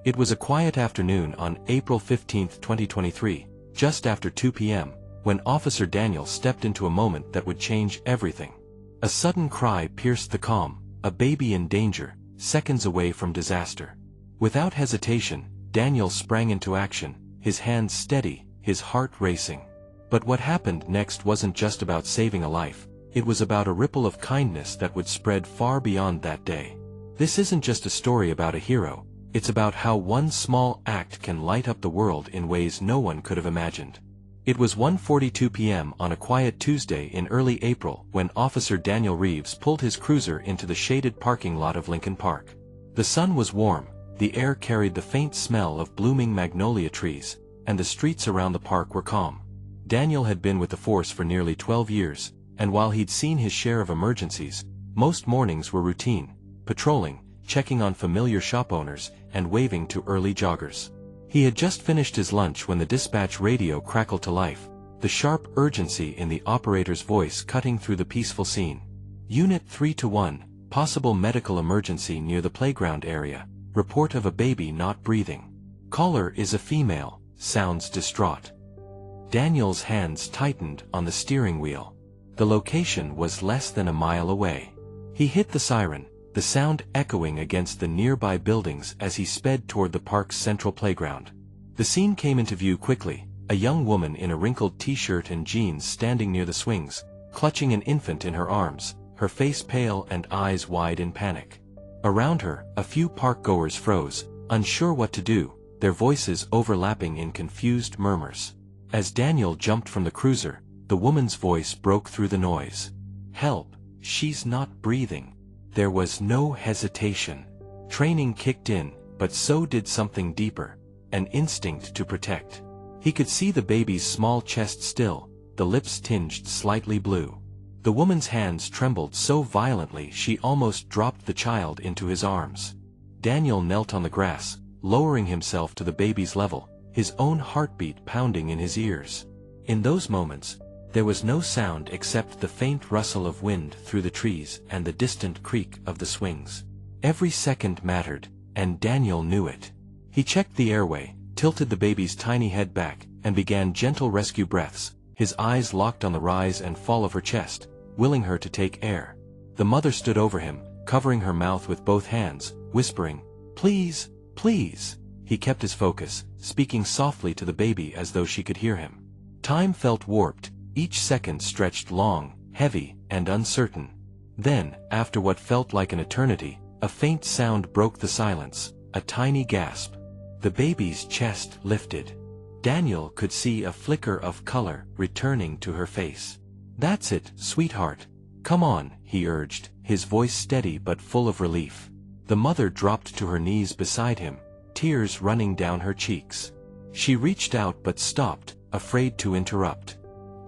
It was a quiet afternoon on April 15, 2023, just after 2 p.m., when Officer Daniel stepped into a moment that would change everything. A sudden cry pierced the calm, a baby in danger, seconds away from disaster. Without hesitation, Daniel sprang into action, his hands steady, his heart racing. But what happened next wasn't just about saving a life, it was about a ripple of kindness that would spread far beyond that day. This isn't just a story about a hero, it's about how one small act can light up the world in ways no one could have imagined. It was 1:42 p.m. on a quiet Tuesday in early April when Officer Daniel Reeves pulled his cruiser into the shaded parking lot of Lincoln Park. The sun was warm, the air carried the faint smell of blooming magnolia trees, and the streets around the park were calm. Daniel had been with the force for nearly 12 years, and while he'd seen his share of emergencies, most mornings were routine, patrolling, checking on familiar shop owners, and waving to early joggers. He had just finished his lunch when the dispatch radio crackled to life, the sharp urgency in the operator's voice cutting through the peaceful scene. Unit 3-1, possible medical emergency near the playground area, report of a baby not breathing. Caller is a female, sounds distraught. Daniel's hands tightened on the steering wheel. The location was less than a mile away. He hit the siren, the sound echoing against the nearby buildings as he sped toward the park's central playground. The scene came into view quickly, a young woman in a wrinkled t-shirt and jeans standing near the swings, clutching an infant in her arms, her face pale and eyes wide in panic. Around her, a few park-goers froze, unsure what to do, their voices overlapping in confused murmurs. As Daniel jumped from the cruiser, the woman's voice broke through the noise. "Help, she's not breathing." There was no hesitation. Training kicked in, but so did something deeper, an instinct to protect. He could see the baby's small chest still, the lips tinged slightly blue. The woman's hands trembled so violently she almost dropped the child into his arms. Daniel knelt on the grass, lowering himself to the baby's level, his own heartbeat pounding in his ears. In those moments, there was no sound except the faint rustle of wind through the trees and the distant creak of the swings. Every second mattered, and Daniel knew it. He checked the airway, tilted the baby's tiny head back, and began gentle rescue breaths, his eyes locked on the rise and fall of her chest, willing her to take air. The mother stood over him, covering her mouth with both hands, whispering, "Please, please." He kept his focus, speaking softly to the baby as though she could hear him. Time felt warped. Each second stretched long, heavy, and uncertain. Then, after what felt like an eternity, a faint sound broke the silence, a tiny gasp. The baby's chest lifted. Daniel could see a flicker of color returning to her face. "That's it, sweetheart. Come on," he urged, his voice steady but full of relief. The mother dropped to her knees beside him, tears running down her cheeks. She reached out but stopped, afraid to interrupt.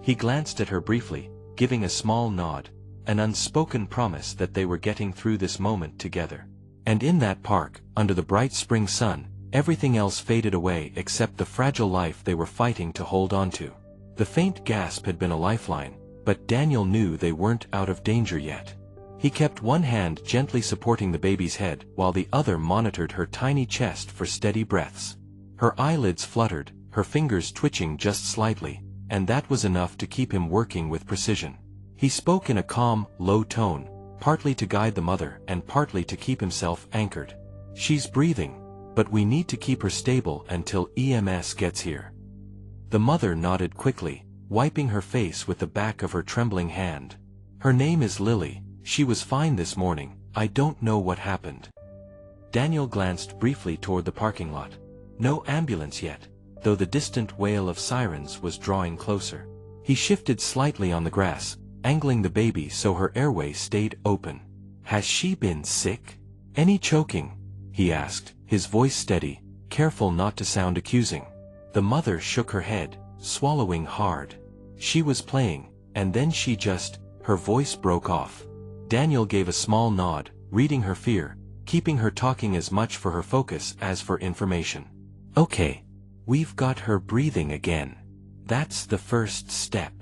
He glanced at her briefly, giving a small nod, an unspoken promise that they were getting through this moment together. And in that park, under the bright spring sun, everything else faded away except the fragile life they were fighting to hold on to. The faint gasp had been a lifeline, but Daniel knew they weren't out of danger yet. He kept one hand gently supporting the baby's head while the other monitored her tiny chest for steady breaths. Her eyelids fluttered, her fingers twitching just slightly, and that was enough to keep him working with precision. He spoke in a calm, low tone, partly to guide the mother and partly to keep himself anchored. "She's breathing, but we need to keep her stable until EMS gets here." The mother nodded quickly, wiping her face with the back of her trembling hand. "Her name is Lily. She was fine this morning. I don't know what happened." Daniel glanced briefly toward the parking lot. No ambulance yet, though the distant wail of sirens was drawing closer. He shifted slightly on the grass, angling the baby so her airway stayed open. "Has she been sick? Any choking?" he asked, his voice steady, careful not to sound accusing. The mother shook her head, swallowing hard. "She was playing, and then her voice broke off." Daniel gave a small nod, reading her fear, keeping her talking as much for her focus as for information. "Okay. We've got her breathing again. That's the first step."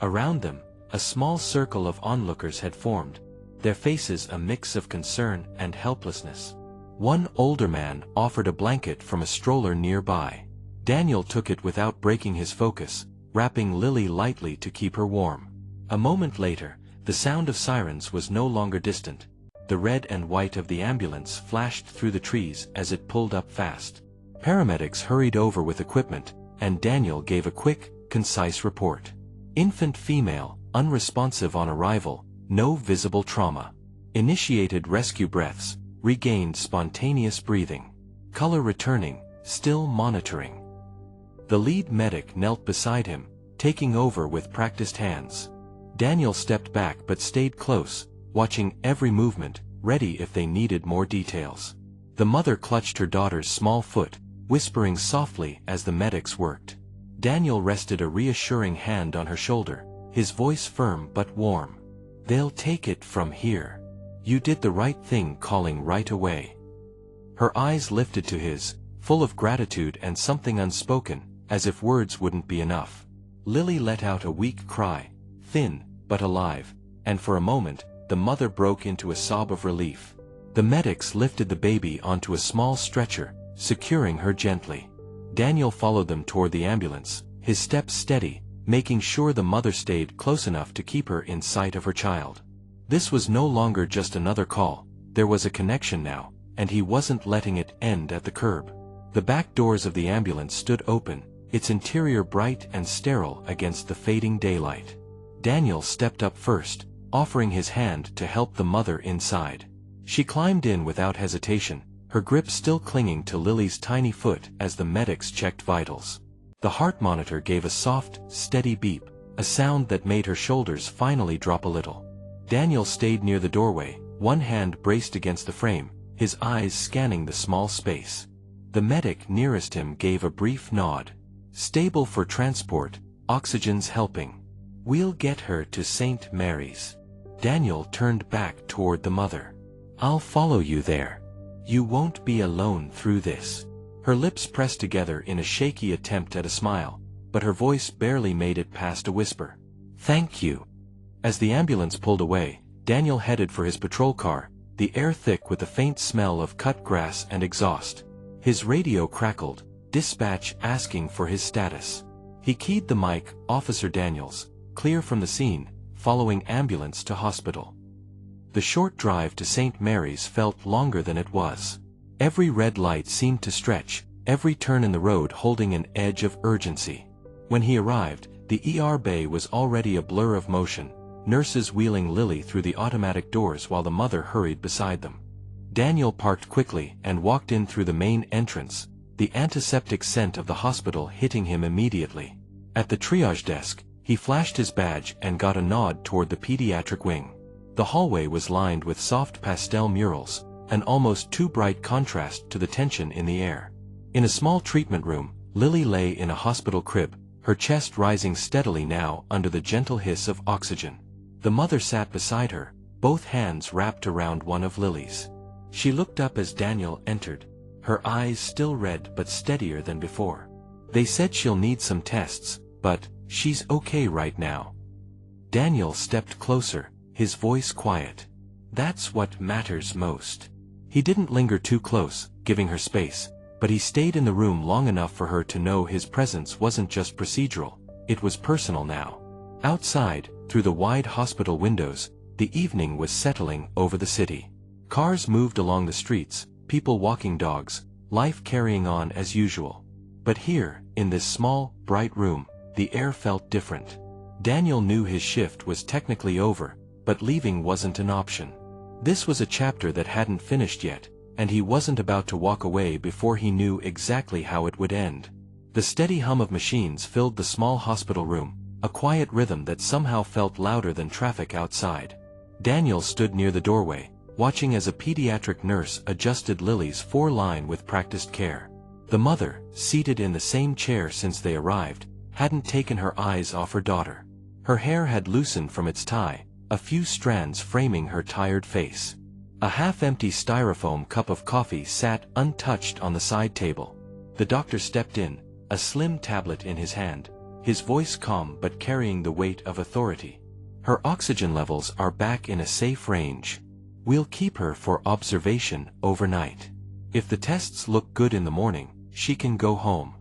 Around them, a small circle of onlookers had formed, their faces a mix of concern and helplessness. One older man offered a blanket from a stroller nearby. Daniel took it without breaking his focus, wrapping Lily lightly to keep her warm. A moment later, the sound of sirens was no longer distant. The red and white of the ambulance flashed through the trees as it pulled up fast. Paramedics hurried over with equipment, and Daniel gave a quick, concise report. Infant female, unresponsive on arrival, no visible trauma. Initiated rescue breaths, regained spontaneous breathing. Color returning, still monitoring. The lead medic knelt beside him, taking over with practiced hands. Daniel stepped back but stayed close, watching every movement, ready if they needed more details. The mother clutched her daughter's small foot, whispering softly as the medics worked. Daniel rested a reassuring hand on her shoulder, his voice firm but warm. "They'll take it from here. You did the right thing calling right away." Her eyes lifted to his, full of gratitude and something unspoken, as if words wouldn't be enough. Lily let out a weak cry, thin, but alive, and for a moment, the mother broke into a sob of relief. The medics lifted the baby onto a small stretcher, securing her gently. Daniel followed them toward the ambulance, his steps steady, making sure the mother stayed close enough to keep her in sight of her child. This was no longer just another call, there was a connection now, and he wasn't letting it end at the curb. The back doors of the ambulance stood open, its interior bright and sterile against the fading daylight. Daniel stepped up first, offering his hand to help the mother inside. She climbed in without hesitation, her grip still clinging to Lily's tiny foot as the medics checked vitals. The heart monitor gave a soft, steady beep, a sound that made her shoulders finally drop a little. Daniel stayed near the doorway, one hand braced against the frame, his eyes scanning the small space. The medic nearest him gave a brief nod. "Stable for transport, oxygen's helping. We'll get her to St. Mary's." Daniel turned back toward the mother. "I'll follow you there. You won't be alone through this." Her lips pressed together in a shaky attempt at a smile, but her voice barely made it past a whisper. "Thank you." As the ambulance pulled away, Daniel headed for his patrol car, the air thick with the faint smell of cut grass and exhaust. His radio crackled, dispatch asking for his status. He keyed the mic, "Officer Daniels, clear from the scene, following ambulance to hospital." The short drive to St. Mary's felt longer than it was. Every red light seemed to stretch, every turn in the road holding an edge of urgency. When he arrived, the ER bay was already a blur of motion, nurses wheeling Lily through the automatic doors while the mother hurried beside them. Daniel parked quickly and walked in through the main entrance, the antiseptic scent of the hospital hitting him immediately. At the triage desk, he flashed his badge and got a nod toward the pediatric wing. The hallway was lined with soft pastel murals, an almost too bright contrast to the tension in the air. In a small treatment room, Lily lay in a hospital crib, her chest rising steadily now under the gentle hiss of oxygen. The mother sat beside her, both hands wrapped around one of Lily's. She looked up as Daniel entered, her eyes still red but steadier than before. "They said she'll need some tests, but she's okay right now." Daniel stepped closer, his voice quiet. "That's what matters most." He didn't linger too close, giving her space, but he stayed in the room long enough for her to know his presence wasn't just procedural, it was personal now. Outside, through the wide hospital windows, the evening was settling over the city. Cars moved along the streets, people walking dogs, life carrying on as usual. But here, in this small, bright room, the air felt different. Daniel knew his shift was technically over, but leaving wasn't an option. This was a chapter that hadn't finished yet, and he wasn't about to walk away before he knew exactly how it would end. The steady hum of machines filled the small hospital room, a quiet rhythm that somehow felt louder than traffic outside. Daniel stood near the doorway, watching as a pediatric nurse adjusted Lily's foreline with practiced care. The mother, seated in the same chair since they arrived, hadn't taken her eyes off her daughter. Her hair had loosened from its tie, a few strands framing her tired face. A half-empty styrofoam cup of coffee sat untouched on the side table. The doctor stepped in, a slim tablet in his hand, his voice calm but carrying the weight of authority. "Her oxygen levels are back in a safe range. We'll keep her for observation overnight." If the tests look good in the morning, she can go home.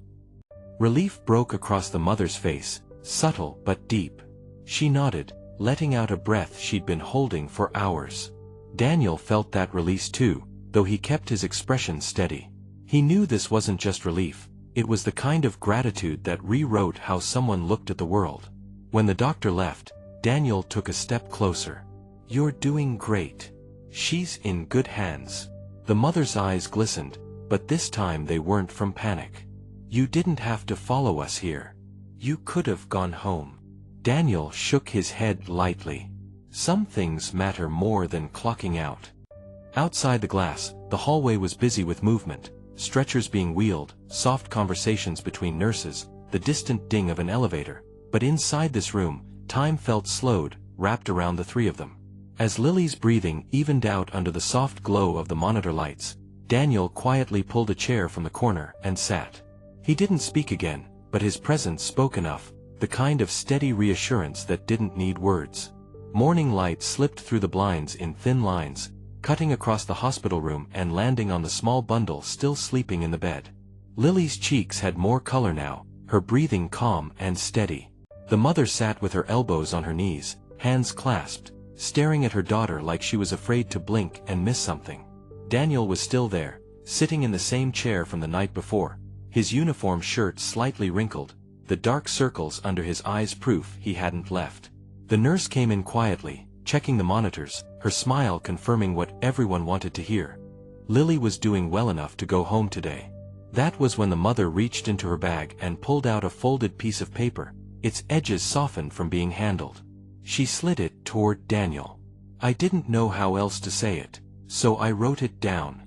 Relief broke across the mother's face, subtle but deep. She nodded, letting out a breath she'd been holding for hours. Daniel felt that release too, though he kept his expression steady. He knew this wasn't just relief, it was the kind of gratitude that rewrote how someone looked at the world. When the doctor left, Daniel took a step closer. "You're doing great. She's in good hands." The mother's eyes glistened, but this time they weren't from panic. "You didn't have to follow us here. You could have gone home." Daniel shook his head lightly. Some things matter more than clocking out. Outside the glass, the hallway was busy with movement, stretchers being wheeled, soft conversations between nurses, the distant ding of an elevator. But inside this room, time felt slowed, wrapped around the three of them. As Lily's breathing evened out under the soft glow of the monitor lights, Daniel quietly pulled a chair from the corner and sat. He didn't speak again, but his presence spoke enough, the kind of steady reassurance that didn't need words. Morning light slipped through the blinds in thin lines, cutting across the hospital room and landing on the small bundle still sleeping in the bed. Lily's cheeks had more color now, her breathing calm and steady. The mother sat with her elbows on her knees, hands clasped, staring at her daughter like she was afraid to blink and miss something. Daniel was still there, sitting in the same chair from the night before, his uniform shirt slightly wrinkled, the dark circles under his eyes proof he hadn't left. The nurse came in quietly, checking the monitors, her smile confirming what everyone wanted to hear. Lily was doing well enough to go home today. That was when the mother reached into her bag and pulled out a folded piece of paper, its edges softened from being handled. She slid it toward Daniel. "I didn't know how else to say it, so I wrote it down."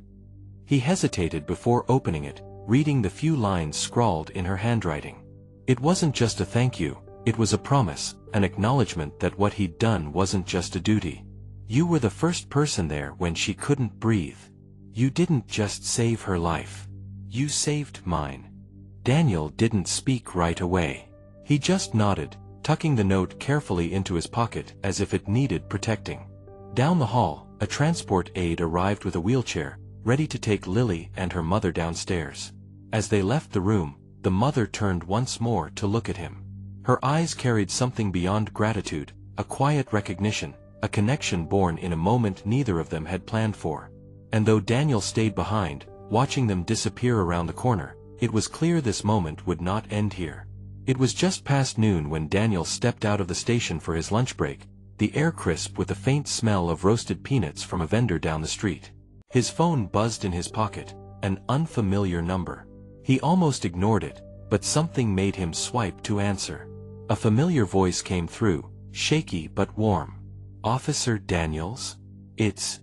He hesitated before opening it, reading the few lines scrawled in her handwriting. It wasn't just a thank you, it was a promise, an acknowledgement that what he'd done wasn't just a duty. "You were the first person there when she couldn't breathe. You didn't just save her life. You saved mine." Daniel didn't speak right away. He just nodded, tucking the note carefully into his pocket as if it needed protecting. Down the hall, a transport aide arrived with a wheelchair, ready to take Lily and her mother downstairs. As they left the room, the mother turned once more to look at him. Her eyes carried something beyond gratitude, a quiet recognition, a connection born in a moment neither of them had planned for. And though Daniel stayed behind, watching them disappear around the corner, it was clear this moment would not end here. It was just past noon when Daniel stepped out of the station for his lunch break, the air crisp with the faint smell of roasted peanuts from a vendor down the street. His phone buzzed in his pocket, an unfamiliar number. He almost ignored it, but something made him swipe to answer. A familiar voice came through, shaky but warm. "Officer Daniels? It's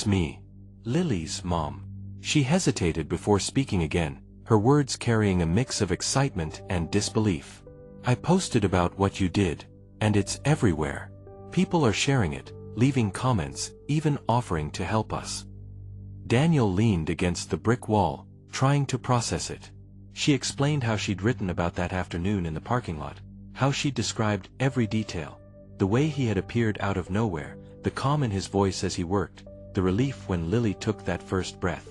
me. Lily's mom." She hesitated before speaking again, her words carrying a mix of excitement and disbelief. "I posted about what you did, and it's everywhere. People are sharing it, leaving comments, even offering to help us." Daniel leaned against the brick wall, trying to process it. She explained how she'd written about that afternoon in the parking lot, how she'd described every detail, the way he had appeared out of nowhere, the calm in his voice as he worked, the relief when Lily took that first breath.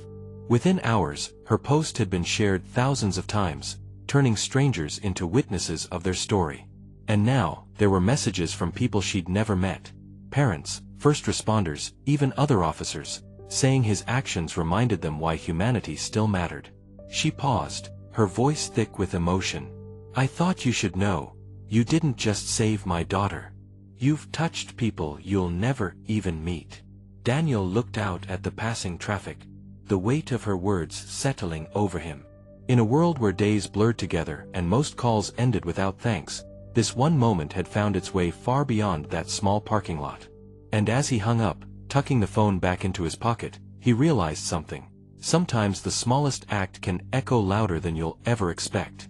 Within hours, her post had been shared thousands of times, turning strangers into witnesses of their story. And now, there were messages from people she'd never met, parents, first responders, even other officers, saying his actions reminded them why humanity still mattered. She paused, her voice thick with emotion. "I thought you should know. You didn't just save my daughter. You've touched people you'll never even meet." Daniel looked out at the passing traffic, the weight of her words settling over him. In a world where days blurred together and most calls ended without thanks, this one moment had found its way far beyond that small parking lot. And as he hung up, tucking the phone back into his pocket, he realized something. Sometimes the smallest act can echo louder than you'll ever expect.